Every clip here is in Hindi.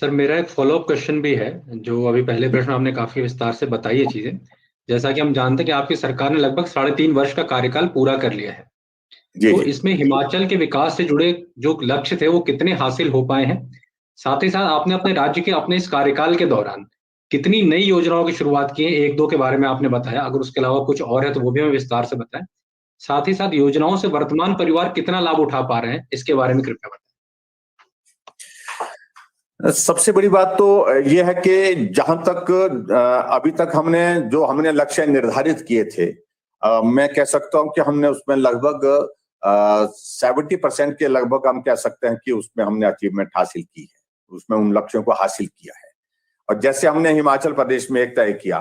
सर, मेरा एक फॉलोअप क्वेश्चन भी है। जो अभी पहले प्रश्न में आपने काफी विस्तार से बताई है चीजें। जैसा कि हम जानते हैं कि आपकी सरकार ने लगभग 3.5 वर्ष का कार्यकाल पूरा कर लिया है। जी तो जी। इसमें हिमाचल के विकास से जुड़े जो लक्ष्य थे वो कितने हासिल हो पाए हैं? साथ ही साथ आपने अपने राज्य के अपने इस कार्यकाल के दौरान कितनी नई योजनाओं की शुरुआत की है? एक दो के बारे में आपने बताया, अगर उसके अलावा कुछ और है तो वो भी हमें विस्तार से बताएं। साथ ही साथ योजनाओं से वर्तमान परिवार कितना लाभ उठा पा रहे हैं, इसके बारे में कृपया बताएं। सबसे बड़ी बात तो ये है कि जहां तक अभी तक हमने लक्ष्य निर्धारित किए थे, मैं कह सकता हूं कि हमने उसमें लगभग 70% के लगभग हम कह सकते हैं कि उसमें हमने अचीवमेंट हासिल की है, उसमें उन लक्ष्यों को हासिल किया है। और जैसे हमने हिमाचल प्रदेश में एक तय किया,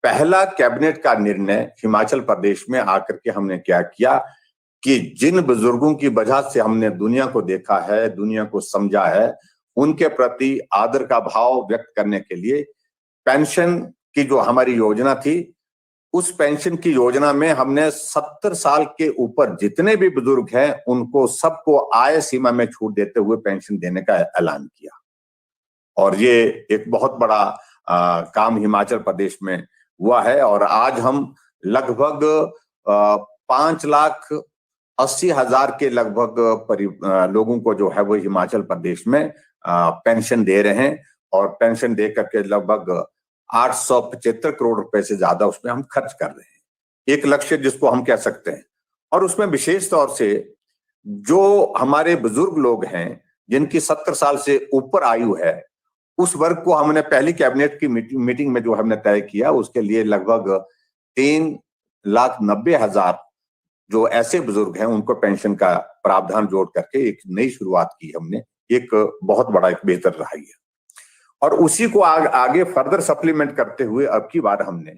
पहला कैबिनेट का निर्णय हिमाचल प्रदेश में आकर के हमने क्या किया कि जिन बुजुर्गों की वजह से हमने दुनिया को देखा है, दुनिया को समझा है, उनके प्रति आदर का भाव व्यक्त करने के लिए पेंशन की जो हमारी योजना थी, उस पेंशन की योजना में हमने 70 साल के ऊपर जितने भी बुजुर्ग हैं उनको सबको आय सीमा में छूट देते हुए पेंशन देने का ऐलान किया। और ये एक बहुत बड़ा काम हिमाचल प्रदेश में हुआ है। और आज हम लगभग 5,80,000 के लगभग लोगों को जो है वो हिमाचल प्रदेश में पेंशन दे रहे हैं। और पेंशन दे करके लगभग 875 करोड़ रुपए से ज्यादा उसमें हम खर्च कर रहे हैं, एक लक्ष्य जिसको हम कह सकते हैं। और उसमें विशेष तौर से जो हमारे बुजुर्ग लोग हैं जिनकी 70 साल से ऊपर आयु है, उस वर्ग को हमने पहली कैबिनेट की मीटिंग में जो हमने तय किया, उसके लिए लगभग 3,90,000 जो ऐसे बुजुर्ग हैं उनको पेंशन का प्रावधान जोड़ करके एक नई शुरुआत की हमने। एक बहुत बड़ा एक बेहतर रहा है। और उसी को आगे फर्दर सप्लीमेंट करते हुए अब की बार हमने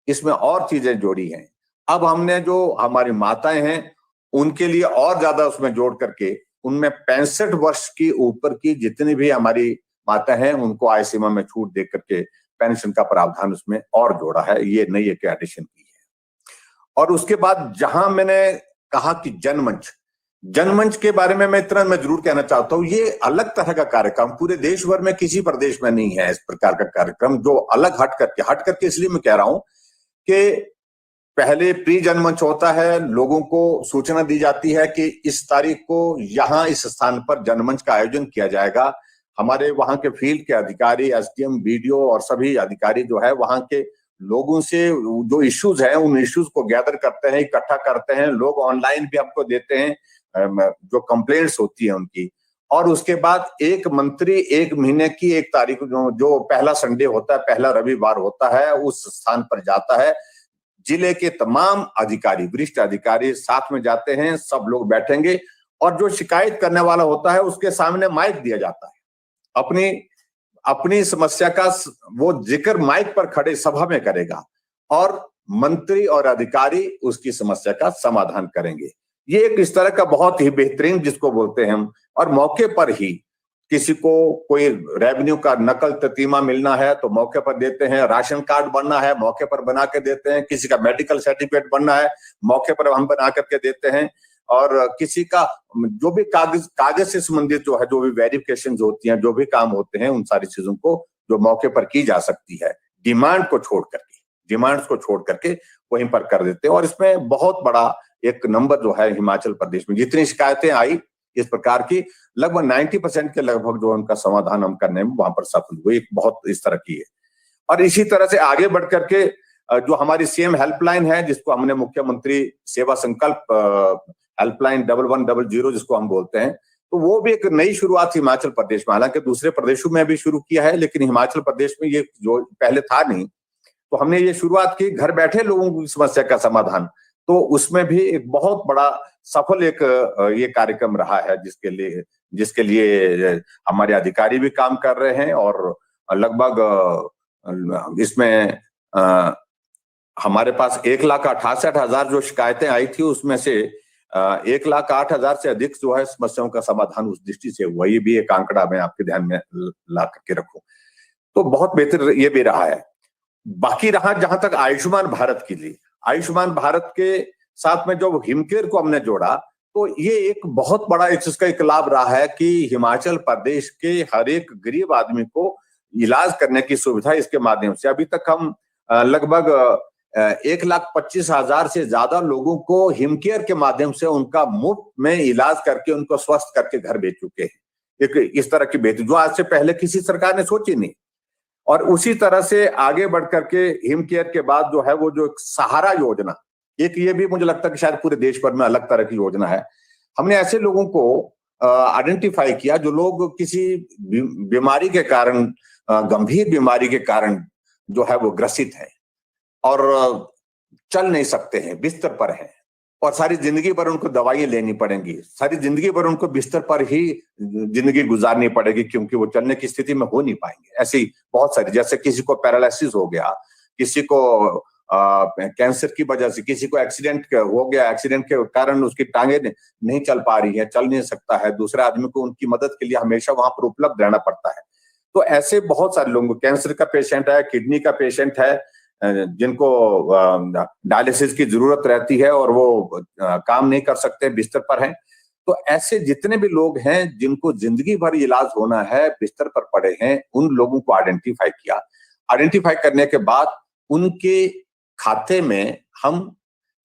इसमें और चीजें जोड़ी हैं। अब हमने जो हमारी माताएं हैं उनके लिए और ज्यादा उसमें जोड़ करके उनमें 65 वर्ष की ऊपर की जितनी भी हमारी माता हैं उनको आय सीमा में छूट दे करके पेंशन का प्रावधान उसमें और जोड़ा है। ये नई एक एडिशन की है। और उसके बाद जहां मैंने कहा कि जनमंच के बारे में मैं जरूर कहना चाहता हूं, ये अलग तरह का कार्यक्रम पूरे देश भर में किसी प्रदेश में नहीं है। इस प्रकार का कार्यक्रम जो अलग हट करके इसलिए मैं कह रहा हूं कि पहले प्री जनमंच होता है, लोगों को सूचना दी जाती है कि इस तारीख को यहां इस स्थान पर जनमंच का आयोजन किया जाएगा। हमारे वहां के फील्ड के अधिकारी, एसडीएम, बीडीओ और सभी अधिकारी जो है वहां के लोगों से जो इश्यूज हैं उन इश्यूज को गैदर करते हैं, इकट्ठा करते हैं। लोग ऑनलाइन भी हमको देते हैं जो कंप्लेंट्स होती है उनकी। और उसके बाद एक मंत्री 1 महीने की 1 तारीख जो पहला संडे होता है, पहला रविवार होता है, उस स्थान पर जाता है। जिले के तमाम अधिकारी, वरिष्ठ अधिकारी साथ में जाते हैं, सब लोग बैठेंगे और जो शिकायत करने वाला होता है उसके सामने माइक दिया जाता है। अपनी अपनी समस्या का वो जिक्र माइक पर खड़े सभा में करेगा और मंत्री और अधिकारी उसकी समस्या का समाधान करेंगे। ये एक इस तरह का बहुत ही बेहतरीन, जिसको बोलते हैं हम, और मौके पर ही किसी को कोई रेवेन्यू का नकल ततीमा मिलना है तो मौके पर देते हैं, राशन कार्ड बनना है मौके पर बना के देते हैं, किसी का मेडिकल सर्टिफिकेट बनना है मौके पर हम बना करके देते हैं। और किसी का जो भी कागज से संबंधित जो है, जो भी वेरिफिकेशन होती हैं, जो भी काम होते हैं, उन सारी चीजों को जो मौके पर की जा सकती है, डिमांड्स को छोड़ करके वहीं पर कर देते हैं। और इसमें बहुत बड़ा एक नंबर जो है हिमाचल प्रदेश में जितनी शिकायतें आई इस प्रकार की, लगभग 90% के लगभग जो उनका समाधान हम करने में वहां पर सफल हुए। एक बहुत इस तरह की है। और इसी तरह से आगे बढ़ करके जो हमारी सीएम हेल्पलाइन है, जिसको हमने मुख्यमंत्री सेवा संकल्प हेल्पलाइन 1100 जिसको हम बोलते हैं, तो वो भी एक नई शुरुआत हिमाचल प्रदेश में, हालांकि दूसरे प्रदेशों में भी शुरू किया है लेकिन हिमाचल प्रदेश में ये जो पहले था नहीं, तो हमने ये शुरुआत की घर बैठे लोगों की समस्या का समाधान। तो उसमें भी एक बहुत बड़ा सफल एक ये कार्यक्रम रहा है, जिसके लिए हमारे अधिकारी भी काम कर रहे हैं। और लगभग इसमें हमारे पास 1,68,000 जो शिकायतें आई थी, उसमें से 1,08,000 से अधिक जो है समस्याओं का समाधान उस दृष्टि से हुआ। ये भी एक आंकड़ा मैं आपके ध्यान में ला करके रखूं, तो बहुत बेहतर ये भी रहा है। बाकी रहा जहां तक आयुष्मान भारत के लिए, आयुष्मान भारत के साथ में जो हिमकेयर को हमने जोड़ा, तो ये एक बहुत बड़ा इसका एक लाभ रहा है कि हिमाचल प्रदेश के हर एक गरीब आदमी को इलाज करने की सुविधा इसके माध्यम से, अभी तक हम लगभग 1,25,000 से ज्यादा लोगों को हिमकेयर के माध्यम से उनका मुफ्त में इलाज करके उनको स्वस्थ करके घर भेज चुके हैं। एक इस तरह की बेहतरी जो आज से पहले किसी सरकार ने सोची नहीं। और उसी तरह से आगे बढ़ करके हिमकेयर के बाद जो है वो जो सहारा योजना, एक ये भी मुझे लगता है कि शायद पूरे देश भर में अलग तरह की योजना है। हमने ऐसे लोगों को आइडेंटिफाई किया जो लोग किसी बीमारी के कारण, गंभीर बीमारी के कारण जो है वो ग्रसित है और चल नहीं सकते हैं, बिस्तर पर हैं और सारी जिंदगी भर उनको दवाइयां लेनी पड़ेंगी, सारी जिंदगी भर उनको बिस्तर पर ही जिंदगी गुजारनी पड़ेगी क्योंकि वो चलने की स्थिति में हो नहीं पाएंगे। ऐसी बहुत सारी, जैसे किसी को पैरालिसिस हो गया, किसी को कैंसर की वजह से, किसी को एक्सीडेंट हो गया, एक्सीडेंट के कारण उसकी टांगे नहीं चल पा रही है, चल नहीं सकता है, दूसरे आदमी को उनकी मदद के लिए हमेशा वहां पर उपलब्ध रहना पड़ता है। तो ऐसे बहुत सारे लोगों, कैंसर का पेशेंट है, किडनी का पेशेंट है, जिनको डायलिसिस की जरूरत रहती है और वो काम नहीं कर सकते, बिस्तर पर हैं। तो ऐसे जितने भी लोग हैं जिनको जिंदगी भर इलाज होना है, बिस्तर पर पड़े हैं, उन लोगों को आइडेंटिफाई किया। आइडेंटिफाई करने के बाद उनके खाते में हम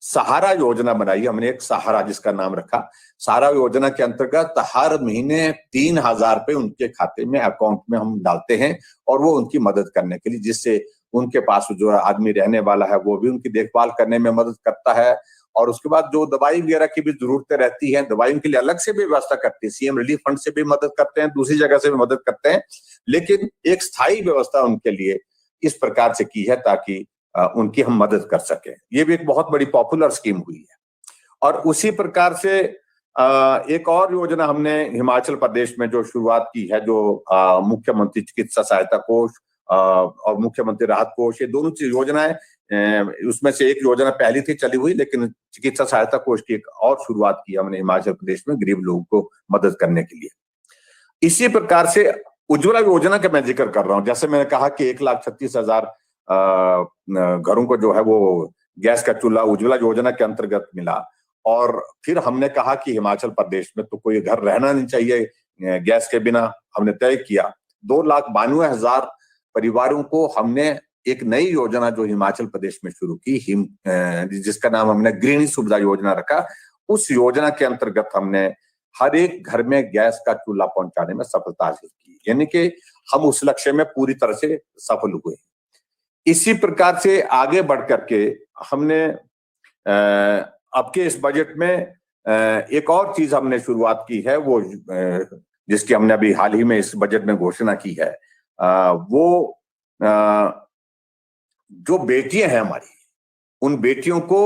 सहारा योजना बनाई। हमने एक सहारा जिसका नाम रखा, सहारा योजना के अंतर्गत हर महीने 3,000 रुपए उनके खाते में, अकाउंट में हम डालते हैं और वो उनकी मदद करने के लिए, जिससे उनके पास जो आदमी रहने वाला है वो भी उनकी देखभाल करने में मदद करता है। और उसके बाद जो दवाई वगैरह की भी जरूरतें रहती हैं, दवाइयों के लिए अलग से भी व्यवस्था करती है, सीएम रिलीफ फंड से भी मदद करते हैं, दूसरी जगह से भी मदद करते हैं, लेकिन एक स्थायी व्यवस्था उनके लिए इस प्रकार से की है ताकि उनकी हम मदद कर सके। ये भी एक बहुत बड़ी पॉपुलर स्कीम हुई है। और उसी प्रकार से एक और योजना हमने हिमाचल प्रदेश में जो शुरुआत की है, जो मुख्यमंत्री चिकित्सा सहायता कोष और मुख्यमंत्री राहत कोष, ये दोनों योजनाएं, उसमें से एक योजना पहले थी चली हुई, लेकिन चिकित्सा सहायता कोष की एक और शुरुआत की हमने हिमाचल प्रदेश में गरीब लोगों को मदद करने के लिए। इसी प्रकार से उज्ज्वला योजना का मैं जिक्र कर रहा हूं। जैसे मैंने कहा कि 1,36,000 घरों को जो है वो गैस का चूल्हा उज्ज्वला योजना के अंतर्गत मिला। और फिर हमने कहा कि हिमाचल प्रदेश में तो कोई घर रहना नहीं चाहिए गैस के बिना। हमने तय किया 2,92,000 परिवारों को हमने एक नई योजना जो हिमाचल प्रदेश में शुरू की, जिसका नाम हमने गृहिणी सुविधा योजना रखा। उस योजना के अंतर्गत हमने हर एक घर में गैस का चूल्हा पहुंचाने में सफलता हासिल की, यानी कि हम उस लक्ष्य में पूरी तरह से सफल हुए। इसी प्रकार से आगे बढ़ करके हमने अब के इस बजट में एक और चीज हमने शुरुआत की है, वो जिसकी हमने अभी हाल ही में इस बजट में घोषणा की है, वो जो बेटियां हैं हमारी, उन बेटियों को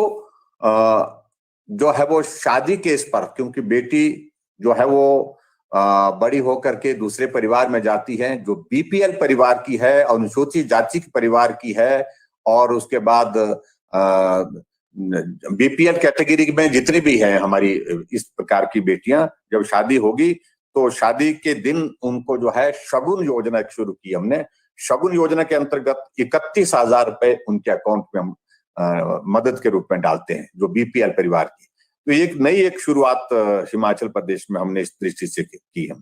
जो है वो शादी के इस पर, क्योंकि बेटी जो है वो बड़ी होकर के दूसरे परिवार में जाती है, जो बीपीएल परिवार की है, अनुसूचित जाति के परिवार की है, और उसके बाद बीपीएल कैटेगरी में जितनी भी हैं हमारी इस प्रकार की बेटियां, जब शादी होगी तो शादी के दिन उनको जो है शगुन योजना शुरू की हमने। शगुन योजना के अंतर्गत 31,000 रुपए उनके अकाउंट में हम मदद के रूप में डालते हैं, जो बीपीएल परिवार की। तो एक नई शुरुआत हिमाचल प्रदेश में हमने इस दृष्टि से की है।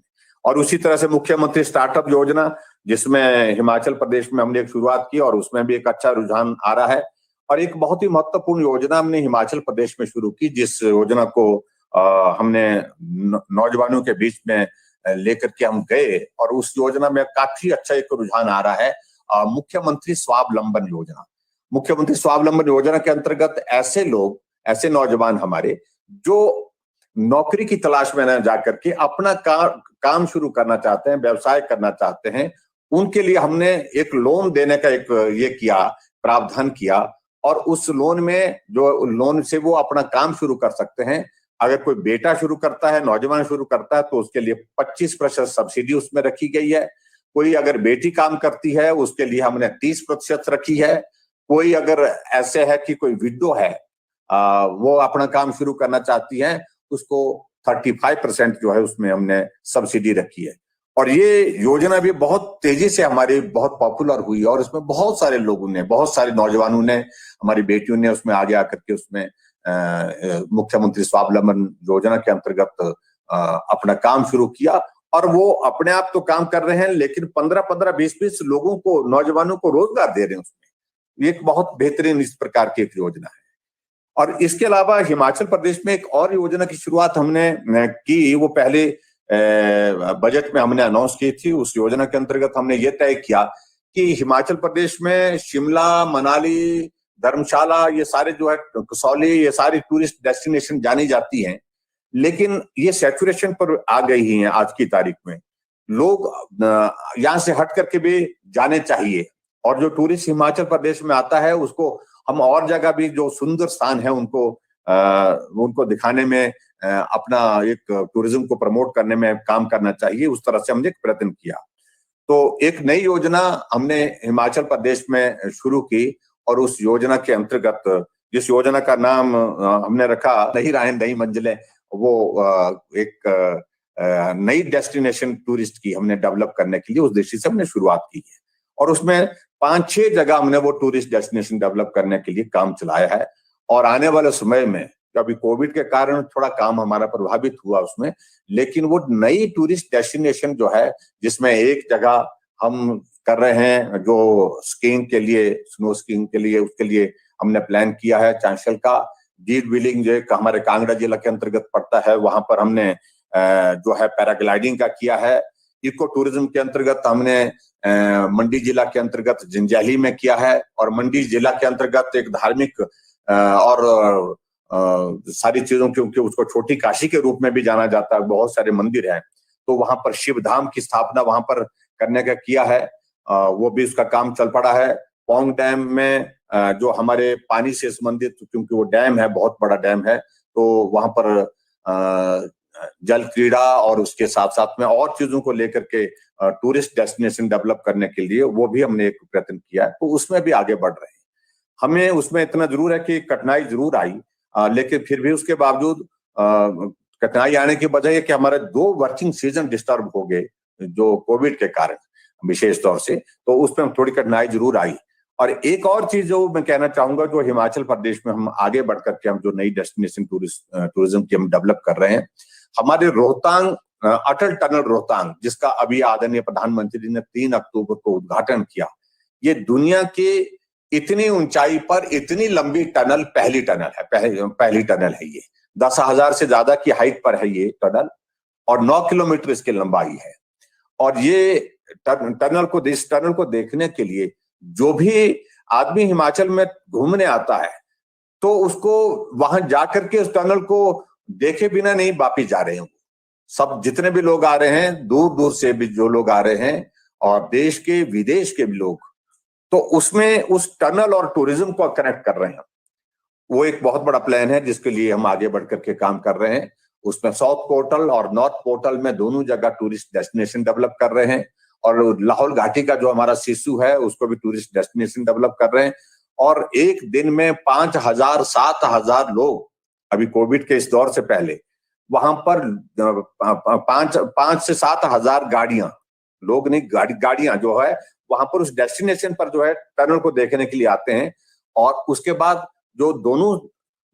और उसी तरह से मुख्यमंत्री स्टार्टअप योजना, जिसमें हिमाचल प्रदेश में हमने एक शुरुआत की और उसमें भी एक अच्छा रुझान आ रहा है। और एक बहुत ही महत्वपूर्ण योजना हमने हिमाचल प्रदेश में शुरू की, जिस योजना को हमने नौजवानों के बीच में लेकर के हम गए, और उस योजना में काफी अच्छा एक रुझान आ रहा है, मुख्यमंत्री स्वावलंबन योजना। मुख्यमंत्री स्वावलंबन योजना के अंतर्गत ऐसे लोग, ऐसे नौजवान हमारे जो नौकरी की तलाश में न जाकर के अपना काम शुरू करना चाहते हैं, व्यवसाय करना चाहते हैं, उनके लिए हमने एक लोन देने का एक ये किया, प्रावधान किया। और उस लोन में, जो लोन से वो अपना काम शुरू कर सकते हैं। अगर कोई बेटा शुरू करता है, नौजवान शुरू करता है, तो उसके लिए 25% सब्सिडी उसमें रखी गई है। कोई अगर बेटी काम करती है, उसके लिए हमने 30% रखी है। कोई अगर ऐसे है कि कोई विडो है, वो अपना काम शुरू करना चाहती है, उसको 35% जो है उसमें हमने सब्सिडी रखी है। और ये योजना भी बहुत तेजी से हमारी बहुत पॉपुलर हुई, और इसमें बहुत सारे लोगों ने, बहुत सारे नौजवानों ने, हमारी बेटियों ने उसमें आगे आकर के उसमें मुख्यमंत्री स्वावलंबन योजना के अंतर्गत अपना काम शुरू किया। और वो अपने आप तो काम कर रहे हैं, लेकिन 15-15, 20-20 लोगों को, नौजवानों को रोजगार दे रहे हैं उसमें। ये एक बहुत बेहतरीन इस प्रकार की एक योजना है। और इसके अलावा हिमाचल प्रदेश में एक और योजना की शुरुआत हमने की, वो पहले बजट में हमने अनाउंस की थी। उस योजना के अंतर्गत हमने ये तय किया कि हिमाचल प्रदेश में शिमला, मनाली, धर्मशाला, ये सारे जो है, कसौली, ये सारी टूरिस्ट डेस्टिनेशन जानी जाती हैं, लेकिन ये सैचुरेशन पर आ गई हैं आज की तारीख में। लोग यहाँ से हट करके भी जाने चाहिए, और जो टूरिस्ट हिमाचल प्रदेश में आता है उसको हम और जगह भी जो सुंदर स्थान है उनको दिखाने में, अपना एक टूरिज्म को प्रमोट करने में काम करना चाहिए। उस तरह से हमने एक प्रयत्न किया। तो एक नई योजना हमने हिमाचल प्रदेश में शुरू की, और उस योजना के अंतर्गत, जिस योजना का नाम हमने रखा नई राहें नई मंजिलें, वो एक नई डेस्टिनेशन टूरिस्ट की हमने डेवलप करने के लिए उस दृष्टि से हमने शुरुआत की है। और उसमें 5-6 जगह हमने वो टूरिस्ट डेस्टिनेशन डेवलप करने के लिए काम चलाया है। और आने वाले समय में, अभी कोविड के कारण थोड़ा काम हमारा प्रभावित हुआ उसमें, लेकिन वो नई टूरिस्ट डेस्टिनेशन जो है, जिसमें एक जगह हम कर रहे हैं जो स्कीइंग के लिए, स्नो स्कीइंग के लिए, उसके लिए हमने प्लान किया है चांशल का। डीड व्हीलिंग जो हमारे कांगड़ा जिला के अंतर्गत पड़ता है, वहां पर हमने जो है पैराग्लाइडिंग का किया है। इको टूरिज्म के अंतर्गत हमने मंडी जिला के अंतर्गत जंजैहली में किया है, और मंडी जिला के अंतर्गत एक धार्मिक और सारी चीजों, क्योंकि उसको छोटी काशी के रूप में भी जाना जाता है, बहुत सारे मंदिर हैं, तो वहां पर शिव धाम की स्थापना वहां पर करने का किया है। वो भी उसका काम चल पड़ा है। पौंग डैम में जो हमारे पानी से संबंधित, क्योंकि वो डैम है, बहुत बड़ा डैम है, तो वहां पर जल क्रीड़ा और उसके साथ साथ में और चीजों को लेकर के टूरिस्ट डेस्टिनेशन डेवलप करने के लिए वो भी हमने एक प्रयत्न किया है। तो उसमें भी आगे बढ़ रहे हैं। हमें उसमें इतना जरूर है कि कठिनाई जरूर आई, लेकिन फिर भी उसके बावजूद कठिनाई आने की वजह है कि हमारे 2 वर्किंग सीजन डिस्टर्ब हो गए, जो कोविड के कारण विशेष तौर से, तो उसमें थोड़ी कठिनाई जरूर आई। और एक और चीज जो मैं कहना चाहूंगा, जो हिमाचल प्रदेश में हम आगे बढ़ करके हम जो नई डेस्टिनेशन टूरिज्म की हम डेवलप कर रहे हैं, हमारे रोहतांग, अटल टनल रोहतांग, जिसका अभी आदरणीय प्रधानमंत्री ने 3 अक्टूबर को उद्घाटन किया। ये दुनिया के इतनी ऊंचाई पर इतनी लंबी टनल पहली टनल है ये। 10,000 से ज्यादा की हाइट पर है ये टनल, और 9 किलोमीटर इसकी लंबाई है। और ये इस टनल को देखने के लिए जो भी आदमी हिमाचल में घूमने आता है, तो उसको वहां जाकर के उस टनल को देखे बिना नहीं वापिस जा रहे हैं। सब जितने भी लोग आ रहे हैं, दूर दूर से भी जो लोग आ रहे हैं, और देश के विदेश के भी लोग, तो उसमें उस टनल और टूरिज्म को कनेक्ट कर रहे हैं। वो एक बहुत बड़ा प्लान है जिसके लिए हम आगे बढ़ करके काम कर रहे हैं। उसमें साउथ पोर्टल और नॉर्थ पोर्टल में दोनों जगह टूरिस्ट डेस्टिनेशन डेवलप कर रहे हैं, और लाहौल घाटी का जो हमारा सिसु है उसको भी टूरिस्ट डेस्टिनेशन डेवलप कर रहे हैं। और एक दिन में 5,000 7,000 लोग, अभी कोविड के इस दौर से पहले, वहां पर 5 से 7,000 गाड़ियां, लोग नहीं, गाड़ियां जो है वहां पर उस डेस्टिनेशन पर जो है टनल को देखने के लिए आते हैं। और उसके बाद जो दोनों,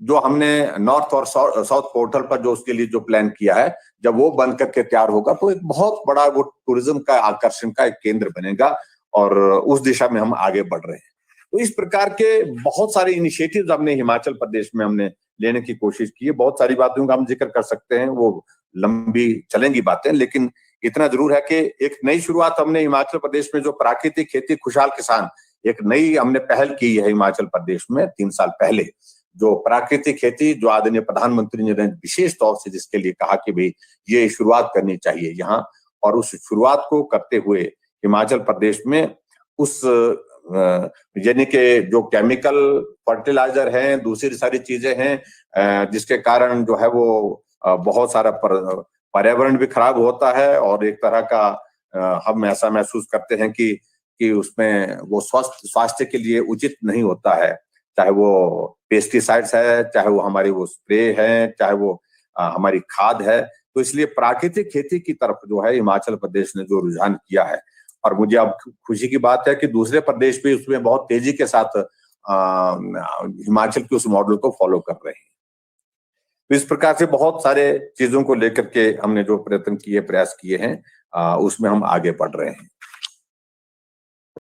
जो हमने नॉर्थ और साउथ पोर्टल पर जो उसके लिए जो प्लान किया है, जब वो बन करके तैयार होगा तो एक बहुत बड़ा वो टूरिज्म का आकर्षण का एक केंद्र बनेगा, और उस दिशा में हम आगे बढ़ रहे हैं। तो इस प्रकार के बहुत सारे इनिशिएटिव्स हमने हिमाचल प्रदेश में हमने लेने की कोशिश की है। बहुत सारी बातों का हम जिक्र कर सकते हैं, वो लंबी चलेंगी बातें, लेकिन इतना जरूर है कि एक नई शुरुआत हमने हिमाचल प्रदेश में, जो प्राकृतिक खेती खुशहाल किसान, एक नई हमने पहल की है हिमाचल प्रदेश में 3 साल पहले। जो प्राकृतिक खेती, जो आदरणीय प्रधानमंत्री ने विशेष तौर से जिसके लिए कहा कि भाई ये शुरुआत करनी चाहिए यहाँ, और उस शुरुआत को करते हुए हिमाचल प्रदेश में उस यानी कि जो केमिकल फर्टिलाइजर हैं, दूसरी सारी चीजें हैं, जिसके कारण जो है वो बहुत सारा पर्यावरण भी खराब होता है, और एक तरह का हम ऐसा महसूस करते हैं कि उसमें वो स्वास्थ्य के लिए उचित नहीं होता है, चाहे वो पेस्टिसाइड्स है, चाहे वो हमारी वो स्प्रे है, चाहे वो हमारी खाद है। तो इसलिए प्राकृतिक खेती की तरफ जो है हिमाचल प्रदेश ने जो रुझान किया है, और मुझे अब खुशी की बात है कि दूसरे प्रदेश भी उसमें बहुत तेजी के साथ हिमाचल के उस मॉडल को फॉलो कर रहे हैं। तो इस प्रकार से बहुत सारे चीजों को लेकर के हमने जो प्रयत्न किए, प्रयास किए हैं, उसमें हम आगे बढ़ रहे हैं।